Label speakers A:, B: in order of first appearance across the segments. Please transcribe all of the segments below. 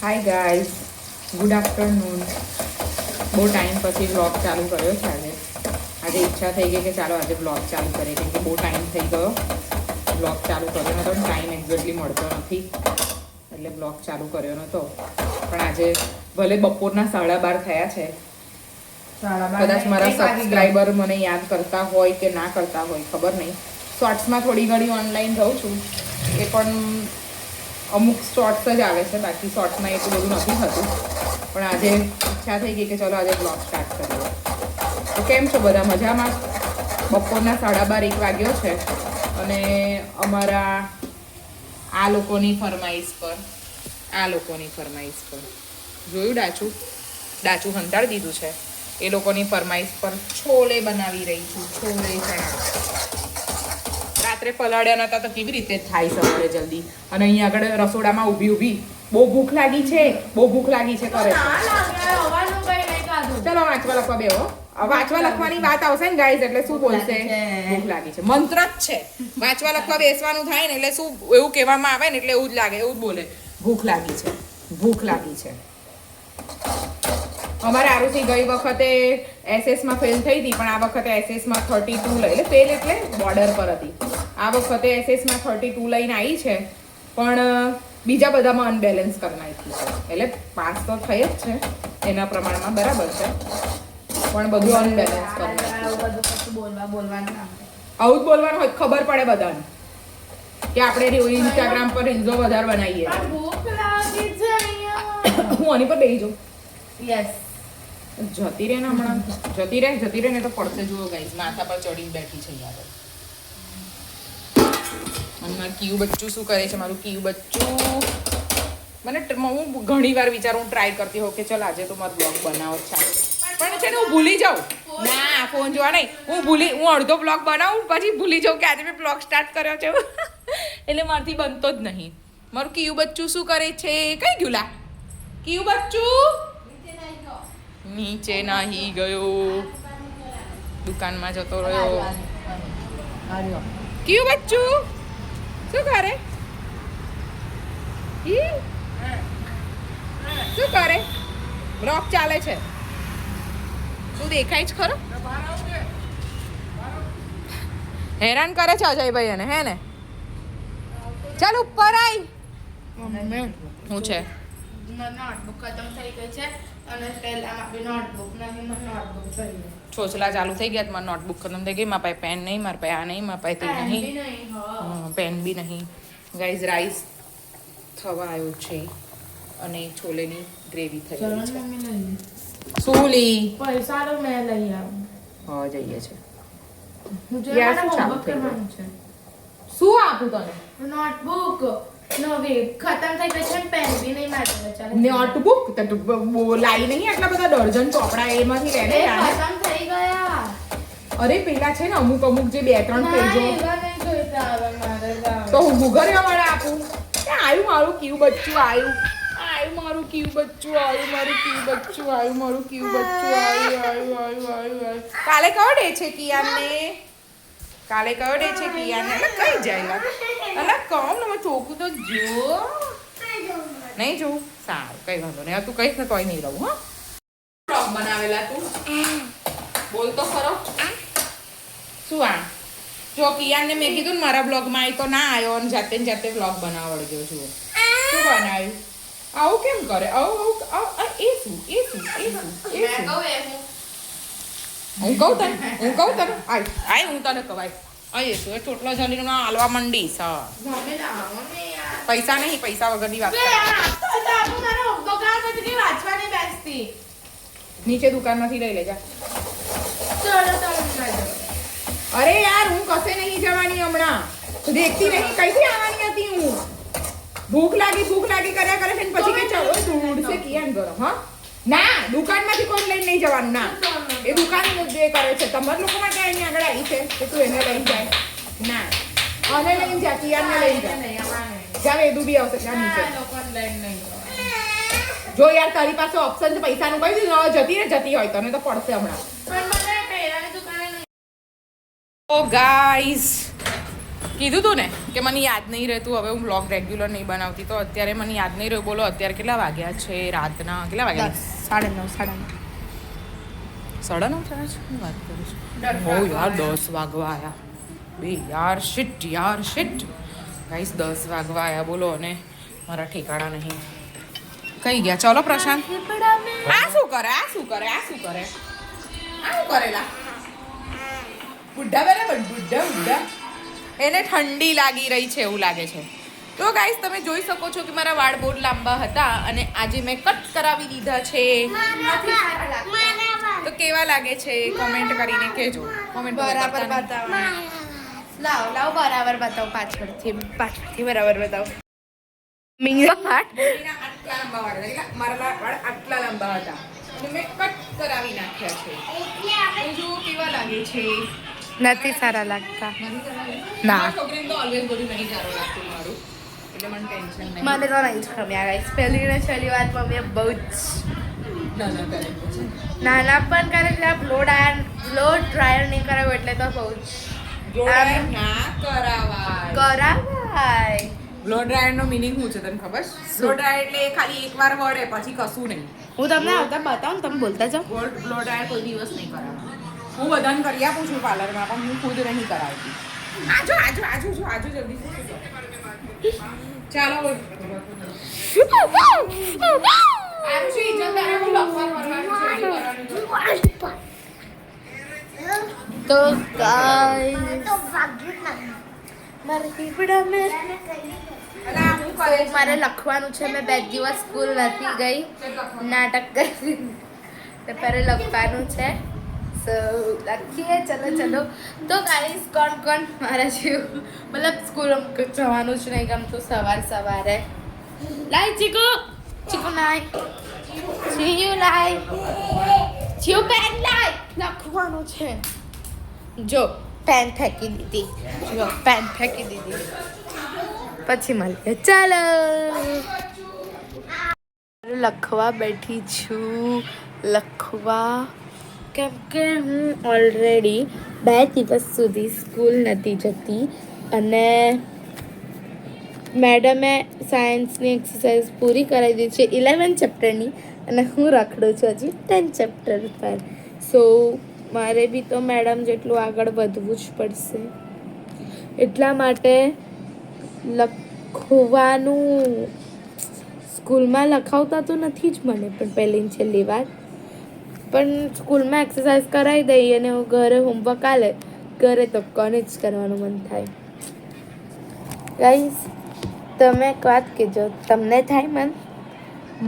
A: હાય guys, good afternoon. બહુ time પછી blog ચાલુ કર્યો છે આજે ઈચ્છા થઈ ગઈ કે ચાલો આજે બ્લોગ ચાલુ કરીએ કેમ કે બહુ ટાઈમ થઈ ગયો બ્લોગ ચાલુ કર્યો નહોતો. ટાઈમ એક્ઝેક્ટલી મળતો નથી એટલે બ્લોગ ચાલુ કર્યો નહોતો. પણ આજે ભલે બપોરના 12:30 થયા છે, કદાચ મારા સબસ્ક્રાઈબર મને યાદ કરતા હોય કે ના કરતા હોય ખબર નહીં. શોર્ટ્સમાં થોડી ઘણી ઓનલાઈન રહું છું, એ પણ અમુક શોર્ટ્સ જ આવે છે, બાકી શોર્ટ્સમાં એટલું બધું નથી થતું. પણ આજે ઈચ્છા થઈ ગઈ કે ચલો આજે બ્લોગ સ્ટાર્ટ કરીએ. તો કેમ છો બધા? મજામાં? બપોરના 12:30 વાગ્યો છે અને અમારા આ લોકોની ફરમાઈશ પર જોયું, ડાચું હંતાડી દીધું છે. એ લોકોની ફરમાઈશ પર છોલે બનાવી રહી છું, છોલે ચણા. રાત્રે પલાળ્યા નતા તો કેવી રીતે થાય સવારે જલ્દી. અને અહીંયા આગળ રસોડામાં ઊભી બહુ ભૂખ લાગી છે કરે છે. ચલો વાંચવા લખવા બેહો. વાંચવા લખવાની વાત આવશે ને ગાઈઝ એટલે શું બોલશે? ભૂખ લાગી છે. મંત્ર જ છે. વાંચવા લખવા બેસવાનું થાય ને એટલે શું એવું કહેવામાં આવે ને એટલે એવું જ લાગે, એવું જ બોલે. ભૂખ લાગી છે. અમારે આરુષી ગઈ વખતે એસએસમાં ફેલ થઈ હતી, પણ આ વખતે એસએસમાં 32 લઈ એટલે ફેલ એટલે બોર્ડર પર હતી. આ વખતે એસએસમાં 32 લઈને આવી છે, પણ બીજા બધામાં અનબેલેન્સ કરી નાખી છે. એટલે પાસ તો થઈ જ છે એના પ્રમાણમાં, બરાબર છે, પણ બધું અનબેલેન્સ કરી નાખ્યું. આવું જ બોલવાનું હોય, ખબર પડે બધાને કે આપણે ઇન્સ્ટાગ્રામ પર રીલ્સો વધારે બનાવીએ. હું આની પર બેસી જાઉં.
B: યસ,
A: જતી રહે ને હમણાં, જતી રહે ને તો પડશે. જુઓ ગાઈઝ, માથા પર ચડીને બેઠી છે યાર. અને મારું કીયું બચ્ચું શું કરે છે? મારું કીયું બચ્ચું હું ઘણી વાર વિચારું, ટ્રાય કરતી હોઉં કે ચાલ આજે તો મારો બ્લોગ બનાવો છે, પણ છે ને હું ભૂલી જાઉં. ના, ફોન જોવા નહીં, હું અડધો બ્લોગ બનાવું પછી ભૂલી જાઉં કે આજે મેં બ્લોગ સ્ટાર્ટ કર્યો છે. એટલે મારાથી બનતો જ નહીં. મારું કીયું બચ્ચું શું કરે છે? કઈ ગયું લા? કીયું બચ્ચું નીચે નાહી ગયો, દુકાનમાં જતો રહ્યો. કયું બચ્ચું શું કરે? શું કરે? બ્લોગ ચાલે છે. તું દેખાય જ ખરો. હેરાન કરે છે અજયભાઈ એને, હે ને? ચાલ ઉપર આય. હું છે
B: નોટબુક ખતમ થઈ ગઈ છે અને પહેલામાં બી નોટબુક નહીં, નોટબુક જોઈએ.
A: છોછલા ચાલુ થઈ ગયા. મારી નોટબુક ખતમ થઈ ગઈ. મારા પાસે પેન નહીં, મારા પાસે આ નહીં, મારા પાસે તે નહીં, પેન બી નહીં. ગાઈઝ, રાઈસ થવા આવ્યો છે અને છોલેની ગ્રેવી થઈ રહી છે. શું લી?
B: પૈસા તો મેં લઈ આવું.
A: હા, જઈએ છે.
B: યાર, શું ચાલુ કરવાનું છે?
A: શું આપું તને?
B: નોટબુક નવી ખતમ થઈ ગઈ છે, પેન બી નહીં મારી ચાલે.
A: નોટબુક લાઈ નહીં આટલા બધા દર્જન ચોપડા એમાંથી લે ને.
B: ખતમ થઈ ગયા.
A: અરે પેલા છે ને અમુક જે 2-3 પેજો તો હું ભૂગર્યા વાળા આપું. આવ્યું મારું કીયું બચ્ચું, આવ્યું મારું કીયું બચ્ચું, આવ્યું. કાલે કયો ડે છે કિયાનને? કઈ જાય? અલા કોમ ને ચોખ્ખું તો જો નહીં જોઉં. સારું, કઈ વાંધો નહીં. તું કઈશ ને તોય નહીં રહું. હા, બ્લોગ બનાવેલા તું બોલ તો ખરો. શું આ જો કિયાનને મેં કીધું ને મારા બ્લોગમાં આવી તો ના આવ્યો અને જાતે બ્લોગ બનાવડજો. જુઓ શું બનાવ્યું. આવું કેમ કરે? આવું એ શું હું કહું તને આય હું તને કવાય અહીં શું એ ચોટલો જલીનો હાલવા મંડીશ. હા, પૈસા નહીં, પૈસા વગરની વાત. નીચે દુકાનમાંથી લઈ લેજા. અરે યાર, હું કશે નહીં જવાની હમણાં. દેખતી નહીં કઈથી આવવાની હતી હું. ભૂખ લાગી કર્યા કરે છે પછી કે ચલો દૂધસે કિયાન ગરમ. હા ના, દુકાનમાંથી કોઈ લઈને નહીં જવાનું. ના, એ દુકાન મુદ્દે કરે છે. તમારા લોકો માટે અહીંયા આગળ આવી છે કે તું એને લઈને જાય. ના, અને લઈને જા, કિયાનને લઈને જા. જાવ, એદુ બી આવશે ત્યાં નીચે. જો યાર, તારી પાસે ઓપ્શન છે પૈસાનું, કઈ દીધું જતી હોય તને તો પડશે હમણાં. ઓ ગાઈઝ, કીધું તું ને કે મને યાદ નહીં રહેતું, હવે હું બ્લોગ રેગ્યુલર નહીં બનાવતી, તો અત્યારે મને યાદ નહીં રહ્યું. બોલો અત્યારે કેટલા વાગ્યા છે રાતના? કેટલા વાગ્યા?
B: 9:30.
A: 9:30 થયા છે. હું વાત કરું છું. હો યાર 10 વાગવા આવ્યા બે યાર. શિટ ગાઈસ 10 વાગવા આવ્યા બોલો, અને મારા ઠેકાણા નહીં. કઈ ગયા? ચલો પ્રશાંત. આ શું કરે? કરેલા બુઢ્ઢા બરાબર, બુઢ્ઢા એને ઠંડી લાગી રહી છે એવું લાગે છે. તો ગાઈસ તમે જોઈ શકો છો કે મારા વાળ બહુ લાંબા હતા અને આજે મેં કટ કરાવી દીધા છે. તો કેવા લાગે છે કોમેન્ટ કરીને કહેજો. કોમેન્ટ
B: બરાબર બતાવો. લાવ બરાબર બતાવો. પાછળથી બરાબર બતાવો.
A: આટલા લાંબા વાળ હતા. મારા વાળ આટલા લાંબા હતા અને મેં કટ કરાવી નાખ્યા છે. તો જો કેવા લાગે છે.
B: નથી સારા લાગતા.
A: ના છોકરીને તો ઓલવેઝ બધું નહીં સારું લાગતું મારું, એટલે મને ટેન્શન નહીં.
B: મને તો નહીં જ ગમ્યા ગાઈસ. પહેલી ને છેલ્લી વાત મમ્મીએ બહુ જ નાના પણ કરે છે. બ્લો ડ્રાયર નહીં કરાવ્યું એટલે તો બહુ જ કરાવાય.
A: બ્લો ડ્રાયર નો મિનિંગ શું છે તને ખબર? બ્લો ડ્રાયર એટલે ખાલી એકવાર વળે પછી કશું નહીં.
B: હું તમને આવતા બતાવું, તમે બોલતા જાઓ.
A: બ્લો ડ્રાયર કોઈ દિવસ નહીં કરાવવાનું. હું બધાને કરી આપું છું પાર્લરમાં, પણ હું ખુદ નહીં કરાવતી. આજો જલ્દી. ચાલો
B: તો મારે લખવાનું છે. મેં 2 દિવસ સ્કૂલ નથી ગઈ, નાટક કરી. તો મારે લખવાનું છે. સો લખીએ. ચલો. તો ગાઈસ કોણ મારા જેવું મતલબ સ્કૂલ જવાનું જ નહીં ગમતું સવારે. લાય ચીકુ લાય પેન લાય. લખવાનું છે. જો પેન ફેંકી દીધી. પછી મળીએ. ચાલો લખવા બેઠી છું. કેમ કે હું ઓલરેડી 2 દિવસ સુધી સ્કૂલ નથી જતી અને મેડમે સાયન્સની એક્સરસાઇઝ પૂરી કરાવી દીધી છે 11 ચેપ્ટરની, અને હું રખડું છું હજી 10 ચેપ્ટર પર. સો મારે બી તો મેડમ જેટલું આગળ વધવું જ પડશે. એટલા માટે લખવાનું સ્કૂલમાં લખાવતા તો નથી જ મને, પણ પહેલી છેલ્લી વાર પણ સ્કૂલમાં એક્સરસાઇઝ કરાવી દઈએ અને ઘરે હોમવર્ક આલે. ઘરે તો કોને જ કરવાનું મન થાય. ગાઈસ તમે એક વાત કહેજો, તમને થાય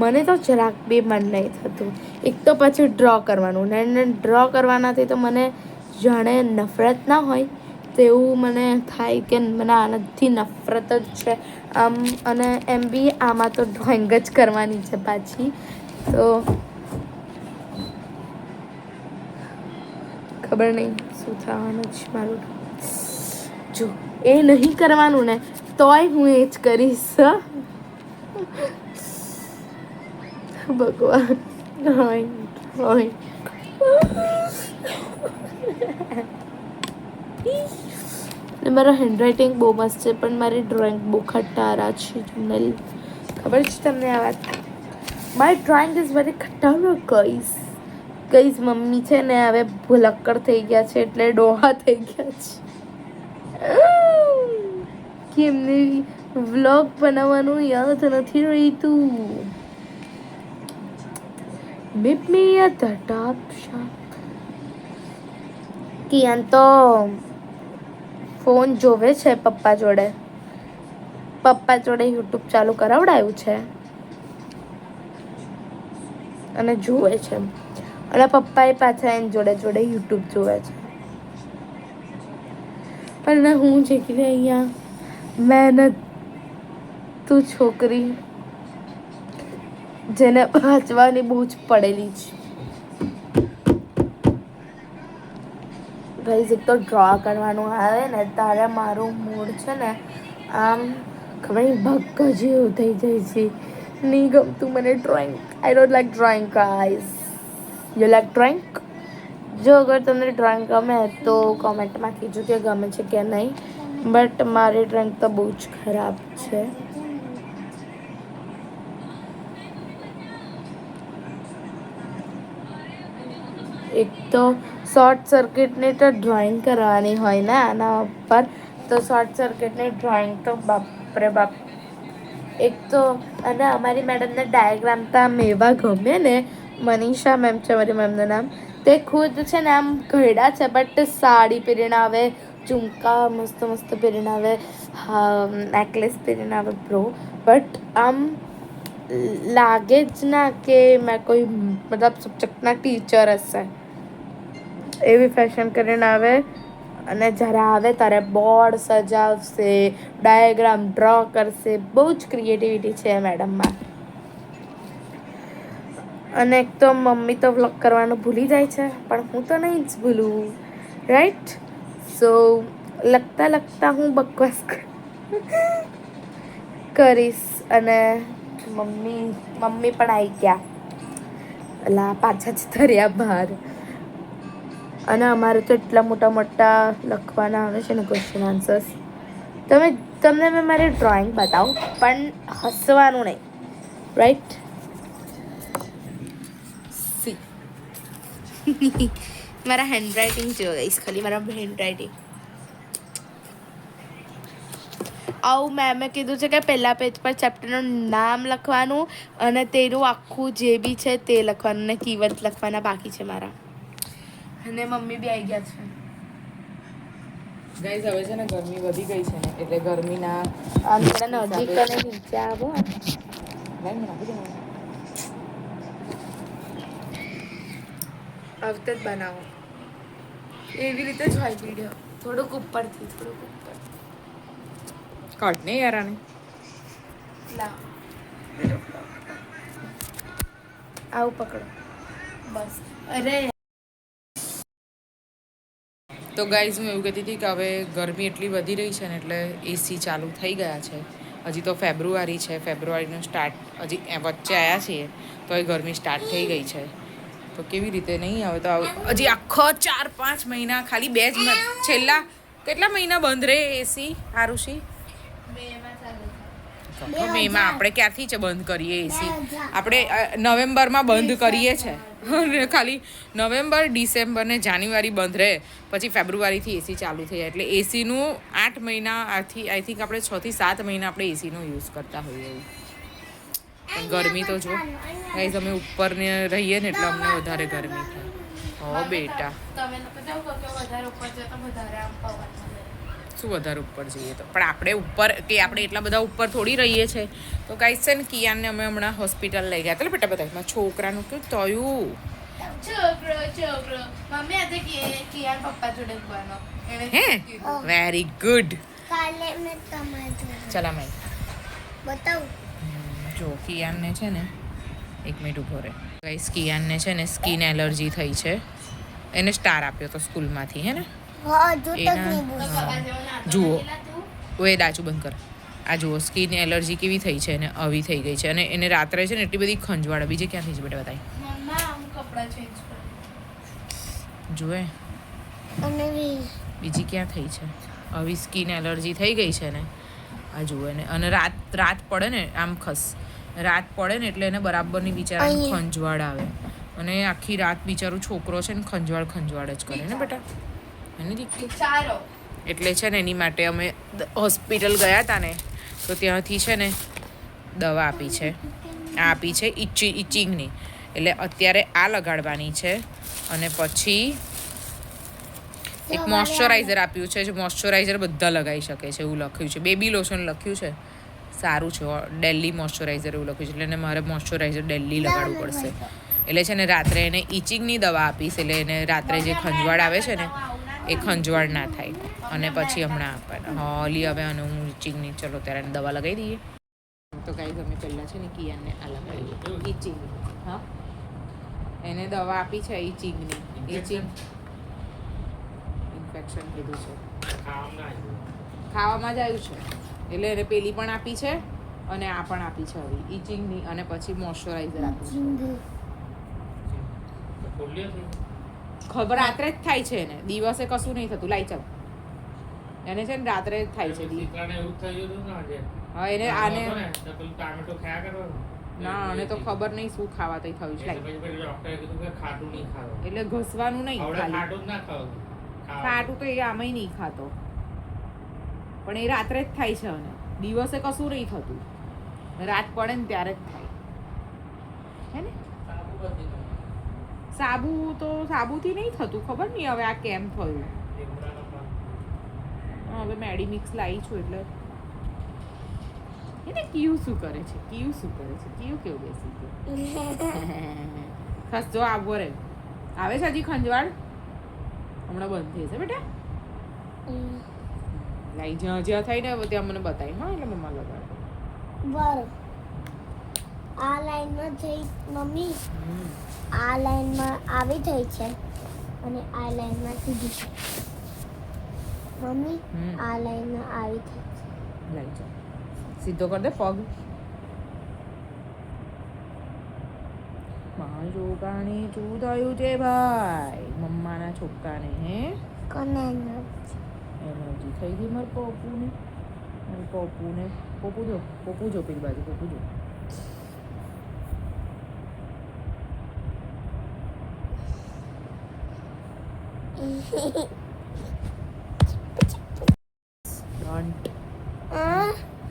B: મને તો જરાક બી મન નહીં થતું. એક તો પછી ડ્રો કરવાનું ને ડ્રો કરવાનાથી તો મને જાણે નફરત ના હોય તેવું મને થાય કે મને આનાથી નફરત જ છે આમ. અને એમ બી આમાં તો ડ્રોઈંગ જ કરવાની છે પાછી. તો ખબર નહીં શું થવાનું છે મારું. જો એ નહીં કરવાનું ને તોય હું એ જ કરીશ. ભગવાન ડ્રોઈંગ મારો હેન્ડરાઇટિંગ બહુ મસ્ત છે, પણ મારી ડ્રોઈંગ બહુ ખટારા છે. તમને ખબર છે તમને આ વાત? મારી ડ્રોઈંગ ઇઝ વેરી ખટારા ગાઈસ. મમ્મી છે ને હવે ભૂલક્કડ થઈ ગયા છે, એટલે ડોહા થઈ ગયા છે કે એમને વ્લોગ બનાવવાનું યાદ નથી રહેતું. Meet me at the top shop. Kiaan તો ફોન જોવે છે પપ્પા જોડે યુટ્યુબ ચાલુ કરાવડાયું છે અને જોવે છે, અને પપ્પાએ પાછા એની જોડે યુટ્યુબ જોવે છે. અને હું છે કે અહીંયા મહેનત તું છોકરી જેને વાંચવાની બહુ જ પડેલી છે. ગાઈઝ એક તો ડ્રો કરવાનું આવે ને તારે મારું મૂડ છે ને આમ ખબર નહીં ભગ્ગ જેવું થઈ જાય છે. નહીં ગમતું મને drawing. I don't like drawing guys. You like drawing? જો અગર તમને ડ્રોઈંગ ગમે તો કોમેન્ટમાં કહેજો કે ગમે છે કે નહીં. બટ મારી ડ્રોઈંગ તો બહુ જ ખરાબ છે. એક તો શોર્ટ સર્કિટની તો ડ્રોઈંગ કરવાની હોય ને આના ઉપર, તો શોર્ટ સર્કિટની ડ્રોઈંગ તો બાપરે બાપ. એક તો અને અમારી મેડમને ડાયાગ્રામ તો આમ એવા ગમે ને, મનીષા મેમ છે મારી મેમનું નામ, તે ખુદ છે ને આમ ઘરડા છે બટ સાડી પહેરીને આવે, ઝુમકા મસ્ત મસ્ત પહેરીને આવે, હા નેકલેસ પહેરીને આવે બ્રો, બટ આમ લાગે જ ના કે મેં કોઈ મતલબ સબ્જેક્ટના ટીચર હશે એવી ફેશન કરીને આવે. અને જ્યારે આવે ત્યારે બોર્ડ સજાવશે, ડાયાગ્રામ ડ્રો કરશે, બહુ જ ક્રિએટિવિટી છે મેડમમાં. અને એક તો મમ્મી તો વ્લોગ કરવાનું ભૂલી જાય છે, પણ હું તો નહીં જ ભૂલું, રાઈટ. સો લગતા લગતા હું બકવાસ કરીશ. અને મમ્મી પણ આવી ગયા, એટલે પાછા જ ધર્યા બહાર. અને અમારે તો એટલા મોટા મોટા લખવાના આવે છે ને ક્વેશ્ચન આન્સર્સ. તમને મેં મારી ડ્રોઈંગ બતાવું પણ હસવાનું નહીં, રાઈટ. સી મારા હેન્ડરાઇટિંગ જો ગઈશ, ખાલી મારા હેન્ડરાઇટિંગ આવું મેમે કીધું છે કે પહેલા પેજ પર ચેપ્ટરનું નામ લખવાનું અને તેનું આખું જે બી છે તે લખવાનું ને કીવર્ડ લખવાના બાકી છે મારા. અને મમ્મી બી આવી ગયા છે.
A: ગાઈઝ હવે છે ને ગરમી વધી ગઈ છે ને, એટલે ગરમીના
B: આંતરા નજીક અને નીચે આવો. આવતે જ બનાવો એવી રીતે જ હોય વિડીયો, થોડુંક ઉપરથી
A: કટ નહીં યાર આને.
B: આવું પકડો બસ. અરે
A: તો ગાઈઝ હું એવું કહેતી હતી કે હવે ગરમી એટલી વધી રહી છે ને એટલે એસી ચાલુ થઈ ગયા છે. હજી તો ફેબ્રુઆરી છે, ફેબ્રુઆરીનું સ્ટાર્ટ હજી વચ્ચે આવ્યા છીએ તો એ ગરમી સ્ટાર્ટ થઈ ગઈ છે. તો કેવી રીતે નહીં આવે તો હજી આખો 4-5 મહિના, ખાલી 2 જ છેલ્લા કેટલા મહિના બંધ રહે એસી આરુષી? મેમાં આપણે ક્યારથી છે બંધ કરીએ એસી? આપણે નવેમ્બરમાં બંધ કરીએ છે. ખાલી નવેમ્બર, ડિસેમ્બર ને જાન્યુઆરી બંધ રહે, પછી ફેબ્રુઆરીથી એસી ચાલુ થઈ જાય. એટલે એસીનું 8 મહિના આઈ થિંક આપણે 6 થી 7 મહિના આપણે એસીનો યુઝ કરતા હોઈએ એવું. પણ ગરમી તો જો ગાઈઝ અમે ઉપર ને રહીએ ને એટલે અમને વધારે ગરમી થાય. હો બેટા શું વધારે ઉપર જઈએ તો, પણ આપણે ઉપર કે આપણે એટલા બધા ઉપર થોડી રહીએ છીએ. તો ગાઈઝ છે ને કિયાનને અમે હમણાં હોસ્પિટલ લઈ ગયા હતા. બેટા બધા છોકરાનું કેવું થયું?
B: છોકરો મમ્મી આજે કિયાન પપ્પા જોડે ગવાનો.
A: હે વેરી ગુડ.
C: કાલે મેં તમારે
A: ચલા મેં
C: બતાવું.
A: જો કિયાનને છે ને 1 મિનિટ ઊભો રહે. ગાઈઝ કિયાનને છે ને સ્કિન એલર્જી થઈ છે. એને સ્ટાર આપ્યો તો સ્કૂલમાંથી, હે ને? જુઓ ઓએ દાચું બંધ કર. આ જુઓ સ્કિન એલર્જી કેવી થઈ છે ને આવી થઈ ગઈ છે. અને એને રાત્રે છે ને એટલી બધી ખંજવાળે. બીજે ક્યાં થઈ છે બેટા બતાવી? જુએ બીજી ક્યાં થઈ છે? આવી સ્કિન એલર્જી થઈ ગઈ છે ને આ જુએ ને. અને રાત પડે ને આમ રાત પડે ને એટલે એને બરાબરની બિચારાને ખંજવાળ આવે. અને આખી રાત બિચારું છોકરો છે ને ખંજવાળ જ કરે ને બેટા. એની દીકરી એટલે છે ને એની માટે અમે હોસ્પિટલ ગયા હતા ને તો ત્યાંથી છે ને દવા આપી છે. આ આપી છે ઇચિંગની. એટલે અત્યારે આ લગાડવાની છે. અને પછી એક મોઇશ્ચરાઇઝર આપ્યું છે. જે મોઇશ્ચરાઇઝર બધા લગાવી શકે છે એવું લખ્યું છે. બેબી લોશન લખ્યું છે, સારું છે. ડેલી મોઇશ્ચરાઇઝર એવું લખ્યું છે. એટલે એને મારે મોઇશ્ચરાઇઝર ડેલી લગાડવું પડશે. એટલે છે ને રાત્રે એને ઇચિંગની દવા આપીશ. એટલે એને રાત્રે જે ખંજવાળ આવે છે ને એ ખંજવાળ ના થાય. અને પછી હમણાં આપવાના હોલી હવે અને હું ઇચિંગની ચલો ત્યારે એને દવા લગાવી દઈએ. તો ગાઈઝ અમે પહેલાં છે ને કિયાનને આ લગાવી ઇચિંગની. હા એને દવા આપી છે ઇચિંગની. ઇચિંગ ઇન્ફેક્શન કીધું છે, ખાવામાં જ આવ્યું છે. એટલે એને પેલી પણ આપી છે અને આ પણ આપી છે હવે ઇચિંગની. અને પછી મોઇશ્ચરાઇઝર આપ્યું છે. ખબર રાત્રે જ થાય છે એને, દિવસે કશું નહીં થતું. લાઈ ચાલ એને છે ને રાત્રે જ થાય છે
D: શીતળાને એવું જ થયું હતું ને આજે
A: હા એને
D: હતો
A: આને
D: ને, તો પેલું ટામેટો ખાયા કરવાનું.
A: ના આને તો ખબર નહીં શું ખાવા તઈ થયું છે
D: એટલે પછી પેલું ડોક્ટરે કીધું કે ખાટું નહીં ખાવાનું.
A: એટલે ઘસવાનું નહીં
D: હવે
A: ખાલી
D: ખાટું જ ના ખાવાનું.
A: ખાટું તો એ આમાંય નહીં ખાતો પણ એ રાત્રે જ થાય છે અને દિવસે કશું નહીં થતું રાત પડે ને ત્યારે જ થાય હે ને
D: સાબુ બધી ખાવાનું.
A: સાબુ તો સાબુથી નહીં થતું ખબર નહીં હવે આ કેમ થયું
D: લીમડાનો પાન.
A: હવે મેડીમિક્સ લાવી છું એટલે એને કયું શું કરે છે કયું શું કરે છે કયું કેવું બેસી ગયું ખસ જો આવવો રે આવે છે હજી ખંજવાળ હમણાં બંધ થઈ છે બેટા લાઈ જ્યાં જ્યાં થાય ને ત્યાં મને બતાવી હા એટલે મમ્મા લગાડે
C: બર આ લાઈનમાં થઈ મમ્મી આ લાઈનમાં આવી થઈ છે અને આ લાઈનમાં સીધી છે મમ્મી આ લાઈનમાં આવી થઈ છે
A: લાઈ જા સીધો કર દે પગ મારો ગાણી શું થયું છે ભાઈ મમ્માના છોકરાને હે
C: કોને
A: એનર્જી થઈ ગઈ મારા પપ્પુને પપ્પુ જો પેલી બાજુ પપ્પુ જો Don't.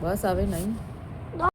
A: બસ હવે નહીં